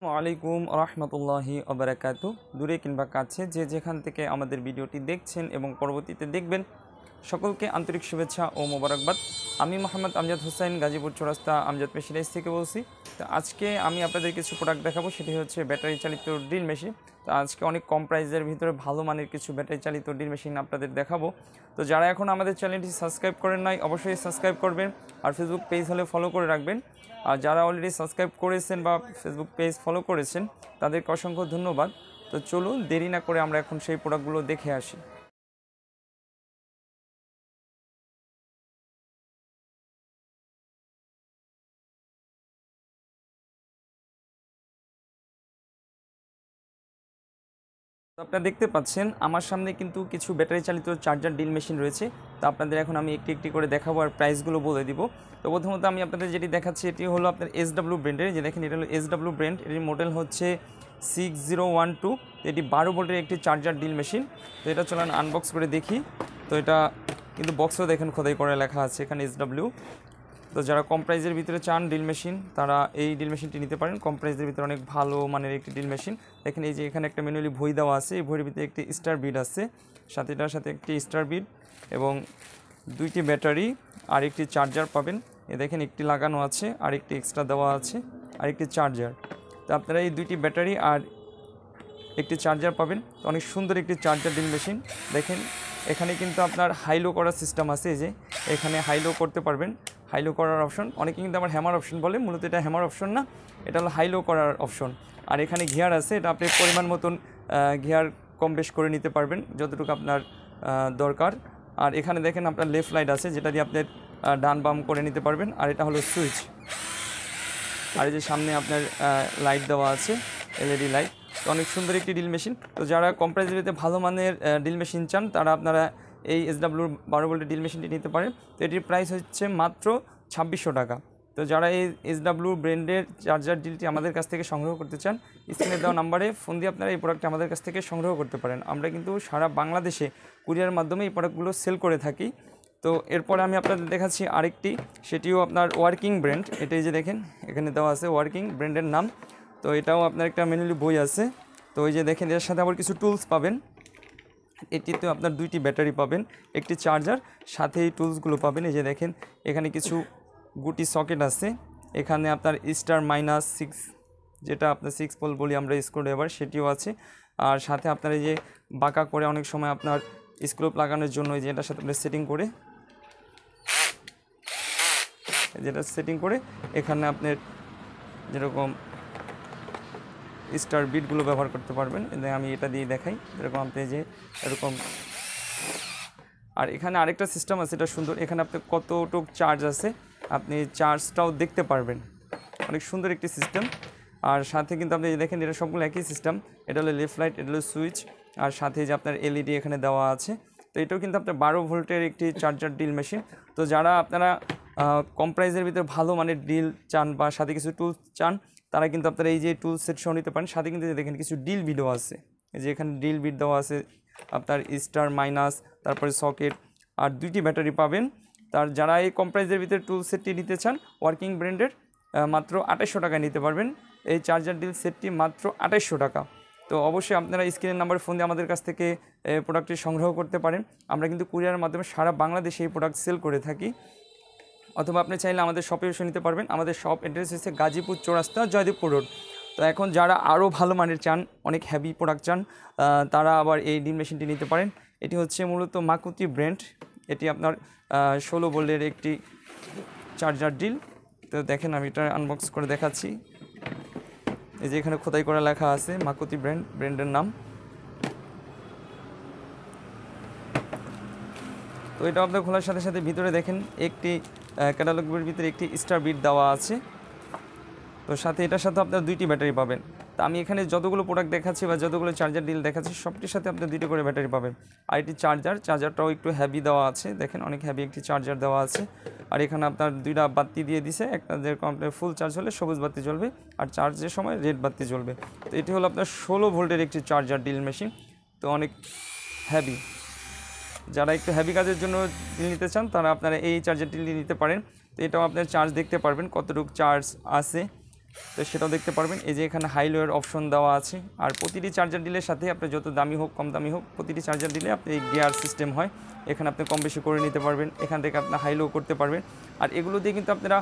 ওয়ালাইকুম রহমতুল্লাহি ওবারাকাতু। দূরে কিংবা কাছে যে যেখান থেকে আমাদের ভিডিওটি দেখছেন এবং পরবর্তীতে দেখবেন, সকলকে আন্তরিক শুভেচ্ছা ও মোবারকবাদ। আমি মোহাম্মদ আমজাদ হোসেন, গাজীপুর চৌরাস্তা আমজাদ মেশিনারিজ থেকে বলছি। তো আজকে আমি আপনাদের কিছু প্রোডাক্ট দেখাবো, সেটি হচ্ছে ব্যাটারি চালিত ড্রিল মেশিন। তো আজকে অনেক কম প্রাইসের ভিতরে ভালো মানের কিছু ব্যাটারি চালিত ড্রিল মেশিন আপনাদের দেখাবো। তো যারা এখন আমাদের চ্যানেলটি সাবস্ক্রাইব করেন নাই, অবশ্যই সাবস্ক্রাইব করবেন আর ফেসবুক পেজ হলে ফলো করে রাখবেন। আর যারা অলরেডি সাবস্ক্রাইব করেছেন বা ফেসবুক পেজ ফলো করেছেন তাদেরকে অসংখ্য ধন্যবাদ। তো চলুন দেরি না করে আমরা এখন সেই প্রোডাক্টগুলো দেখে আসি। তো আপনারা দেখতে পাচ্ছেন আমার সামনে কিন্তু কিছু ব্যাটারি চালিত চার্জার ড্রিল মেশিন রয়েছে। তো আপনাদের এখন আমি একটি একটি করে দেখাবো আর প্রাইসগুলো বলে দিব। তো প্রথমত আমি আপনাদের যেটি দেখাচ্ছি এটি হলো আপনার SW ব্র্যান্ডের, যে দেখেন এটা হলো SW ব্র্যান্ড, এটির মডেল হচ্ছে 6012। এটি 12 ভোল্টের একটি চার্জার ড্রিল মেশিন। তো এটা চলেন আনবক্স করে দেখি। তো এটা কিন্তু বক্সও দেখেন খোদাই করে লেখা আছে এখানে SW। তো যারা কম প্রাইজের ভিতরে চান ড্রিল মেশিন, তারা এই ড্রিল মেশিনটি নিতে পারেন। কম প্রাইজের ভিতরে অনেক ভালো মানের একটি ড্রিল মেশিন। দেখেন এই যে এখানে একটা ম্যানুয়ালি ভই দেওয়া আছে, এই ভইয়ের ভিতরে একটি স্টার বিড আছে, সাথে এটার সাথে একটি স্টার বিড এবং দুইটি ব্যাটারি আর একটি চার্জার পাবেন। এ দেখেন একটি লাগানো আছে আর একটি এক্সট্রা দেওয়া আছে আর একটি চার্জার। তো আপনারা এই দুইটি ব্যাটারি আর একটি চার্জার পাবেন। তো অনেক সুন্দর একটি চার্জার ড্রিল মেশিন। দেখেন এখানে কিন্তু আপনার হাইলো করার সিস্টেম আছে, এই যে এখানে হাইলো করতে পারবেন, হাইলো করার অপশন। অনেকে কিন্তু আমার হ্যামার অপশন বলে, মূলত এটা হ্যামার অপশন না, এটা হলো হাইলো করার অপশন। আর এখানে গিয়ার আছে, এটা আপনি পরিমাণ মতন গিয়ার কম বেশ করে নিতে পারবেন যতটুকু আপনার দরকার। আর এখানে দেখেন আপনার লেফট লাইট আছে, যেটা দিয়ে আপনার ডান বাম করে নিতে পারবেন। আর এটা হলো সুইচ। আর এই যে সামনে আপনার লাইট দেওয়া আছে, LED লাইট। তো অনেক সুন্দর একটি ড্রিল মেশিন। তো যারা কম প্রাইসে ভালো মানের ড্রিল মেশিন চান, তারা আপনারা এই SW 12 ভোল্টের ড্রিল মেশিনটি নিতে পারেন। তো এটির প্রাইস হচ্ছে মাত্র 2600 টাকা। তো যারা এই SW ব্র্যান্ডের চার্জার ড্রিলটি আমাদের কাছ থেকে সংগ্রহ করতে চান, স্ক্রিনে দেওয়া নাম্বারে ফোন দিয়ে আপনারা এই প্রোডাক্টটি আমাদের কাছ থেকে সংগ্রহ করতে পারেন। আমরা কিন্তু সারা বাংলাদেশে কুরিয়ার মাধ্যমে এই প্রোডাক্টগুলো সেল করে থাকি। তো এরপরে আমি আপনাদের দেখাচ্ছি আরেকটি, সেটিও আপনার ওয়ার্কিং ব্র্যান্ড। এটাই যে দেখেন এখানে দেওয়া আছে ওয়ার্কিং ব্র্যান্ডের নাম। তো এটাও আপনার একটা ম্যানুয়ালি বই আছে। তো ওই যে দেখেন এর সাথে আবার কিছু টুলস পাবেন। এটিতে আপনার দুইটি ব্যাটারি পাবেন, একটি চার্জার, সাথে এই টুলসগুলো পাবেন। এই যে দেখেন এখানে কিছু গুটি সকেট আছে, এখানে আপনার স্টার -6, যেটা আপনার 6 পোল বলি আমরা স্ক্রুড্রাইভার, সেটিও আছে। আর সাথে আপনার এই যে বাঁকা করে অনেক সময় আপনার স্ক্রুপ লাগানোর জন্য এই যে এটার সাথে আপনার সেটিং করে, যেটা সেটিং করে এখানে আপনার যেরকম স্টার বিটগুলো ব্যবহার করতে পারবেন। আমি এটা দিয়ে দেখাই, যেরকম আপনি যে এরকম। আর এখানে আরেকটা সিস্টেম আছে, এটা সুন্দর, এখানে আপনি কতটুক চার্জ আছে আপনি চার্জটাও দেখতে পারবেন। অনেক সুন্দর একটি সিস্টেম। আর সাথে কিন্তু আপনি দেখেন এটা সবগুলো একই সিস্টেম। এটা হলো লেফট লাইট, এটা হলো সুইচ, আর সাথে যে আপনার LED এখানে দেওয়া আছে। তো এটাও কিন্তু আপনার 12 ভোল্টের একটি চার্জার ড্রিল মেশিন। তো যারা আপনারা কম প্রাইসের ভিতরে ভালো মানের ড্রিল চান বা সাথে কিছু টুলস চান, তারা কিন্তু আপনারা এই যে টুল সেট সহ নিতে পারেন। সাথে কিন্তু দেখেন কিছু ড্রিল বিটও আছে, এই যে এখানে ড্রিল বিট দেওয়া আছে আপনার স্টার মাইনাস, তারপরে সকেট, আর দুইটি ব্যাটারি পাবেন। তার যারা এই কম প্রাইসের ভিতরে টুল সেটটি নিতে চান ওয়ার্কিং ব্র্যান্ডের, মাত্র 2800 টাকায় নিতে পারবেন এই চার্জার ড্রিল সেটটি, মাত্র 2800 টাকা। তো অবশ্যই আপনারা স্ক্রিনের নাম্বারে ফোন দিয়ে আমাদের কাছ থেকে প্রোডাক্টটি সংগ্রহ করতে পারেন। আমরা কিন্তু কুরিয়ারের মাধ্যমে সারা বাংলাদেশে এই প্রোডাক্ট সেল করে থাকি। অথবা আপনি চাইলে আমাদের শপে এসে নিতে পারবেন। আমাদের শপ অ্যাড্রেস হচ্ছে গাজীপুর চৌরাস্তা, জয়দেবপুর রোড। তো এখন যারা আরও ভালো মানের চান, অনেক হেভি প্রোডাক্ট চান, তারা আবার এই ড্রিল মেশিনটি নিতে পারেন। এটি হচ্ছে মূলত মাকুতি ব্র্যান্ড। এটি আপনার 16 ভোল্টের একটি চার্জার ড্রিল। তো দেখেন আমি এটা আনবক্স করে দেখাচ্ছি। এই যে এখানে খোদাই করে লেখা আছে মাকুতি ব্র্যান্ডের নাম। তো এটা আপনার খোলার সাথে সাথে ভিতরে দেখেন একটি ক্যাটালগ বইয়ের ভিতরে একটি স্টার বিট দেওয়া আছে। তো সাথে এটার সাথে আপনার দুইটি ব্যাটারি পাবেন। তো আমি এখানে যতগুলো প্রোডাক্ট দেখাচ্ছি বা যতগুলো চার্জার ডিল দেখাচ্ছি, সবটির সাথে আপনার দুইটি করে ব্যাটারি পাবেন। আর এটি চার্জারটাও একটু হেভি দেওয়া আছে, দেখেন অনেক হেভি একটি চার্জার দেওয়া আছে। আর এখানে আপনার দুইটা বাতি দিয়ে দিছে, একটা যেরকম আপনার ফুল চার্জ হলে সবুজ বাতি জ্বলবে আর চার্জের সময় রেড বাতি জ্বলবে। তো এটি হলো আপনার 16 ভোল্টের একটি চার্জার ডিল মেশিন। তো অনেক হেভি, যারা একটু হেভি কাজের জন্য নিতে চান তারা আপনারা এই চার্জারটি নিতে পারেন। তো এটাও আপনার চার্জ দেখতে পারবেন কতটুকু চার্জ আছে। তো সেটাও দেখতে পারবেন। এই যে এখানে হাই লোয়ের অপশন দেওয়া আছে। আর প্রতিটি চার্জার ডিলের সাথে আপনার যত দামি হোক কম দামি হোক, প্রতিটি চার্জার ডিলে আপনি গিয়ার সিস্টেম হয়, এখানে আপনি কম বেশি করে নিতে পারবেন, এখান থেকে আপনার হাই লো করতে পারবেন। আর এগুলো দিয়ে কিন্তু আপনারা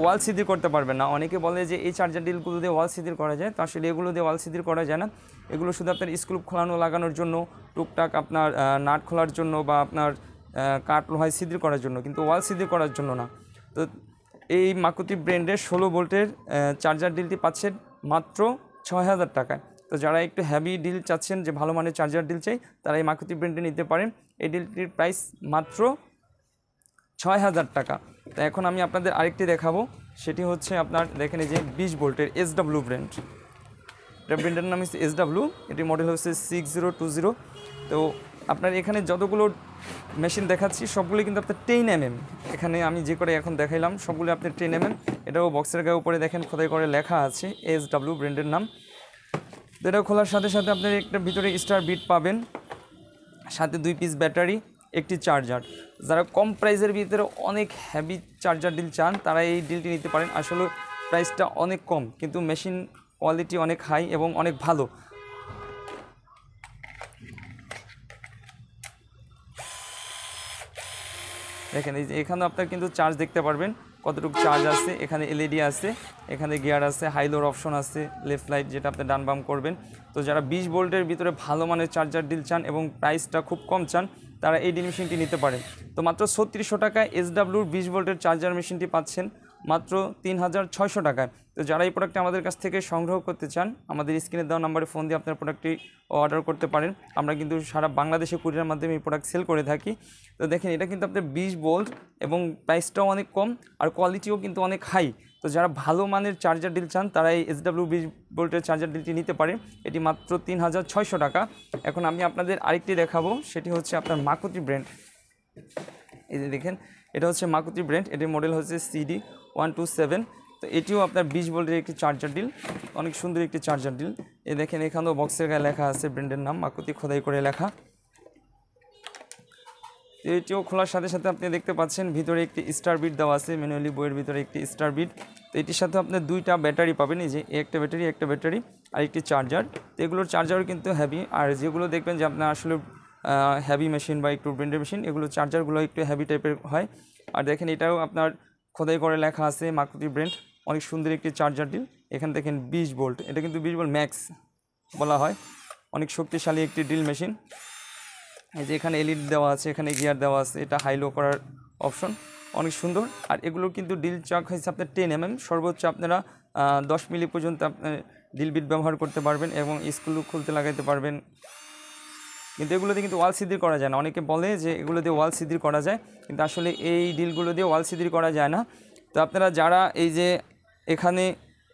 ওয়াল সিদির করতে পারবেন না। অনেকে বলে যে এই চার্জার ডিলগুলো দিয়ে ওয়াল সিদির করা যায়, তো আসলে এগুলো দিয়ে ওয়াল সিদির করা যায় না। এগুলো শুধু আপনার স্ক্রু খোলানো লাগানোর জন্য, টুকটাক আপনার নাট খোলার জন্য বা আপনার কাট লোহায় সিদির করার জন্য, কিন্তু ওয়াল সিদির করার জন্য না। তো এই মাকুতি ব্র্যান্ডের 16 ভোল্টের চার্জার ডিলটি পাচ্ছেন মাত্র 6000 টাকায়। তো যারা একটু হ্যাভি ডিল চাচ্ছেন, যে ভালো মানের চার্জার ডিল চাই, তারা এই মাকুতি ব্র্যান্ডে নিতে পারেন। এই ডিলটির প্রাইস মাত্র 6000 টাকা। তো এখন আমি আপনাদের আরেকটি দেখাবো, সেটি হচ্ছে আপনার দেখেন এই যে 20 ভোল্টের SW ব্র্যান্ড। এটা ব্র্যান্ডের নাম হচ্ছে SW, এটি মডেল হচ্ছে 6020। তো আপনার এখানে যতগুলো মেশিন দেখাচ্ছি সবগুলো কিন্তু আপনার 10mm। এখানে আমি যে করে এখন দেখাইলাম সবগুলো আপনার 10mm। এটাও বক্সের গায়ে উপরে দেখেন খোদাই করে লেখা আছে SW ব্র্যান্ডের নাম। তো এটা খোলার সাথে সাথে আপনার একটা ভিতরে স্টার বিট পাবেন, সাথে 2 পিস ব্যাটারি, একটি চার্জার। যারা কম প্রাইসের ভিতরে অনেক হেভি চার্জার ডিল চান, তারা এই ডিলটি নিতে পারেন। আসলে প্রাইসটা অনেক কম, কিন্তু মেশিন কোয়ালিটি অনেক হাই এবং অনেক ভালো। দেখেন এই যে এখানে আপনার কিন্তু চার্জ দেখতে পারবেন কতটুকু চার্জ আছে। এখানে এলইডি আছে, এখানে গিয়ার আছে, হাই লোর অপশন আছে, লেফট রাইট যেটা আপনি ডান বাম করবেন। তো যারা 20 ভোল্টের ভিতরে ভালো মানের চার্জার ডিল চান এবং প্রাইসটা খুব কম চান, তারা এই ডিল মেশিনটি নিতে পারেন। তো মাত্র 3600 টাকায় SWর 20 ভোল্টের চার্জার মেশিনটি পাচ্ছেন মাত্র 3600 টাকায়। তো যারা এই প্রোডাক্টটি আমাদের কাছ থেকে সংগ্রহ করতে চান, আমাদের স্ক্রিনে দেওয়া নাম্বারে ফোন দিয়ে আপনার প্রোডাক্টটি অর্ডার করতে পারেন। আমরা কিন্তু সারা বাংলাদেশে কুরিয়ারের মাধ্যমে এই প্রোডাক্ট সেল করে থাকি। তো দেখেন এটা কিন্তু আপনার 20 ভোল্ট এবং প্রাইসটাও অনেক কম আর কোয়ালিটিও কিন্তু অনেক হাই। তো যারা ভালো মানের চার্জার ডিল চান, তারা এই SW 20 ভোল্টের চার্জার ডিলটি নিতে পারেন। এটি মাত্র 3600 টাকা। এখন আমি আপনাদের আরেকটি দেখাবো, সেটি হচ্ছে আপনার মাকুতি ব্র্যান্ড। এই যে দেখেন এটা হচ্ছে মাকুতি ব্র্যান্ড, এটির মডেল হচ্ছে CD127। তো এটিও আপনার 20 ভোল্টের একটি চার্জার ডিল, অনেক সুন্দর একটি চার্জার ডিল। এই দেখেন এখানেও বক্সের গায়ে লেখা আছে ব্র্যান্ডের নাম, মাকুতি খোদাই করে লেখা। এটিও খোলার সাথে সাথে আপনি দেখতে পাচ্ছেন ভিতরে একটি স্টার বিট দেওয়া আছে, ম্যানুয়ালি বইয়ের ভিতরে একটি স্টার বিট। তো এটির সাথে আপনি 2টা ব্যাটারি পাবেন, এই যে একটা ব্যাটারি আর একটি চার্জার। তো এগুলোর চার্জারও কিন্তু হেভি। আর যেগুলো দেখবেন যে আপনার আসলে হেভি মেশিন বা একটু ব্র্যান্ডের মেশিন, এগুলো চার্জারগুলো একটু হেভি টাইপের হয়। আর দেখেন এটাও আপনার খোদাই করে লেখা আছে মাকুতি ব্র্যান্ড, অনেক সুন্দর একটি চার্জার ডিল। এখানে দেখেন 20 ভোল্ট, এটা কিন্তু 20 ভোল্ট ম্যাক্স বলা হয়, অনেক শক্তিশালী একটি ড্রিল মেশিন। এই যে এখানে এলইডি দেওয়া আছে, এখানে গিয়ার দেওয়া আছে, এটা হাই লো করার অপশন, অনেক সুন্দর। আর এগুলো কিন্তু ডিল চাক হয়েছে আপনার 10mm, সর্বোচ্চ আপনারা 10 মিলি পর্যন্ত আপনার ডিল বিট ব্যবহার করতে পারবেন এবং স্ক্রু খুলতে লাগাইতে পারবেন। কিন্তু এগুলোতে কিন্তু ওয়াল সিদির করা যায় না। অনেকে বলে যে এগুলো দিয়ে ওয়াল সিদির করা যায়, কিন্তু আসলে এই ডিলগুলো দিয়ে ওয়াল সিদির করা যায় না। তো আপনারা যারা এই যে এখানে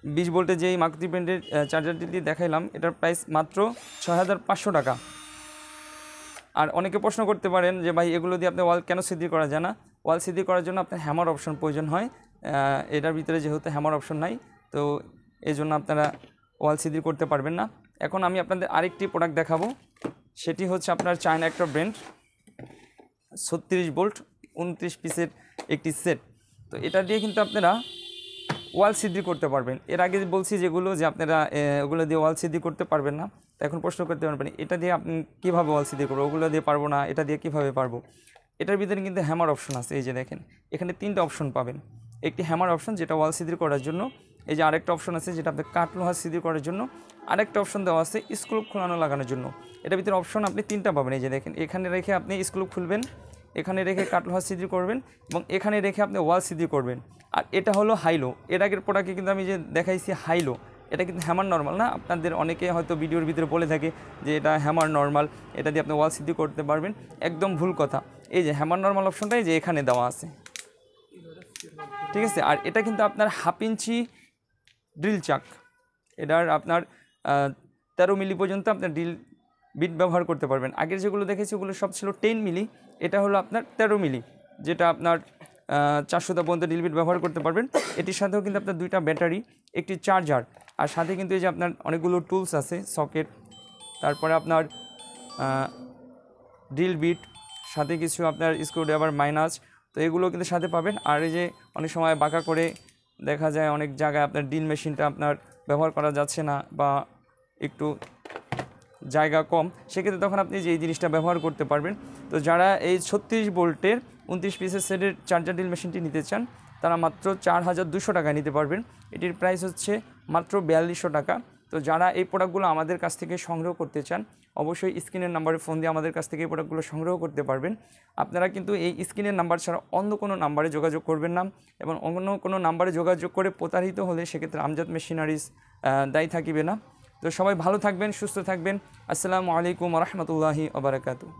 20 ভোল্টের যেই মাকুতি ব্র্যান্ডের চার্জার ডিলটি দেখাইলাম, এটার প্রাইস মাত্র 6500 টাকা। আর অনেকে প্রশ্ন করতে পারেন যে ভাই এগুলো দিয়ে আপনি ওয়াল কেন সিদ্ধি করা যায় না? ওয়াল সিদ্ধি করার জন্য আপনার হ্যামার অপশন প্রয়োজন হয়। এটার ভিতরে যেহেতু হ্যামার অপশন নাই, তো এই জন্য আপনারা ওয়াল সিদ্ধি করতে পারবেন না। এখন আমি আপনাদের আরেকটি প্রোডাক্ট দেখাবো, সেটি হচ্ছে আপনার চায়না একটা ব্র্যান্ড 36 ভোল্ট 29 পিসের একটি সেট। তো এটা দিয়ে কিন্তু আপনারা ওয়াল সিদ্ধি করতে পারবেন। এর আগে বলছি যেগুলো যে আপনারা ওগুলো দিয়ে ওয়াল সিদ্ধি করতে পারবেন না, তো এখন প্রশ্ন করতে পারবেন এটা দিয়ে আপনি কীভাবে ওয়াল সিদ্ধি করবো, ওগুলো দিয়ে পারবো না, এটা দিয়ে কীভাবে পারবো। এটার ভিতরে কিন্তু হ্যামার অপশন আছে, এই যে দেখেন এখানে 3টা অপশন পাবেন। একটি হ্যামার অপশন যেটা ওয়াল সিদ্ধি করার জন্য, এই যে আরেকটা অপশন আছে যেটা আপনার কাঠ লোহা সিদ্ধি করার জন্য, আরেকটা অপশন দেওয়া আছে স্ক্রু খোলানো লাগানোর জন্য। এটার ভিতরে অপশন আপনি 3টা পাবেন। এই যে দেখেন এখানে রেখে আপনি স্ক্রু খুলবেন, এখানে রেখে কাঠ লোহা সিদ্ধি করবেন এবং এখানে রেখে আপনি ওয়াল সিদ্ধি করবেন। আর এটা হলো হাইলো। এর আগের প্রোডাক্টে কিন্তু আমি যে দেখাইছি হাইলো, এটা কিন্তু হ্যামার নর্মাল না। আপনাদের অনেকে হয়তো ভিডিওর ভিতরে বলে থাকে যে এটা হ্যামার নর্মাল, এটা দিয়ে আপনি ওয়াল সিদ্ধি করতে পারবেন, একদম ভুল কথা। এই যে হ্যামার নর্মাল অপশনটাই যে এখানে দেওয়া আছে, ঠিক আছে। আর এটা কিন্তু আপনার 1/2 ইঞ্চি ড্রিল চাক, এটার আপনার 13 মিলি পর্যন্ত আপনার ড্রিল বিট ব্যবহার করতে পারবেন। আগের যেগুলো দেখেছি ওগুলো সব ছিল 10 মিলি, এটা হলো আপনার 13 মিলি, যেটা আপনার 400 পর্যন্ত ড্রিল বিট ব্যবহার করতে পারবেন। এটির সাথেও কিন্তু আপনার 2টা ব্যাটারি, একটি চার্জার, আর সাথে কিন্তু এই যে আপনার অনেকগুলো টুলস আছে, সকেট, তারপরে আপনার ড্রিল বিট, সাথে কিছু আপনার স্ক্রুড্রাইভার মাইনাস, তো এগুলো কিন্তু সাথে পাবেন। আর এই যে অনেক সময় বাঁকা করে দেখা যায় অনেক জায়গায় আপনার ড্রিল মেশিনটা আপনার ব্যবহার করা যাচ্ছে না বা একটু জায়গা কম, সেক্ষেত্রে তখন আপনি যে এই জিনিসটা ব্যবহার করতে পারবেন। তো যারা এই 36 ভোল্টের 29 পিসের সেটের চার্জার ড্রিল মেশিনটি নিতে চান তারা মাত্র 4200 টাকায় নিতে পারবেন। এটির প্রাইস হচ্ছে মাত্র 4200 টাকা। তো যারা এই প্রোডাক্টগুলো আমাদের কাছ থেকে সংগ্রহ করতে চান অবশ্যই স্ক্রিনের নাম্বারে ফোন দিয়ে আমাদের কাছ থেকে এই প্রোডাক্টগুলো সংগ্রহ করতে পারবেন। আপনারা কিন্তু এই স্ক্রিনের নাম্বার ছাড়া অন্য কোনো নাম্বারে যোগাযোগ করবেন না, এবং অন্য কোনো নাম্বারে যোগাযোগ করে প্রতারিত হলে সেক্ষেত্রে আমজাদ মেশিনারিজ দায়ী থাকিবে না। তো সবাই ভালো থাকবেন, সুস্থ থাকবেন। আসসালামু আলাইকুম ওয়া রাহমাতুল্লাহি ওয়া বারাকাতুহু।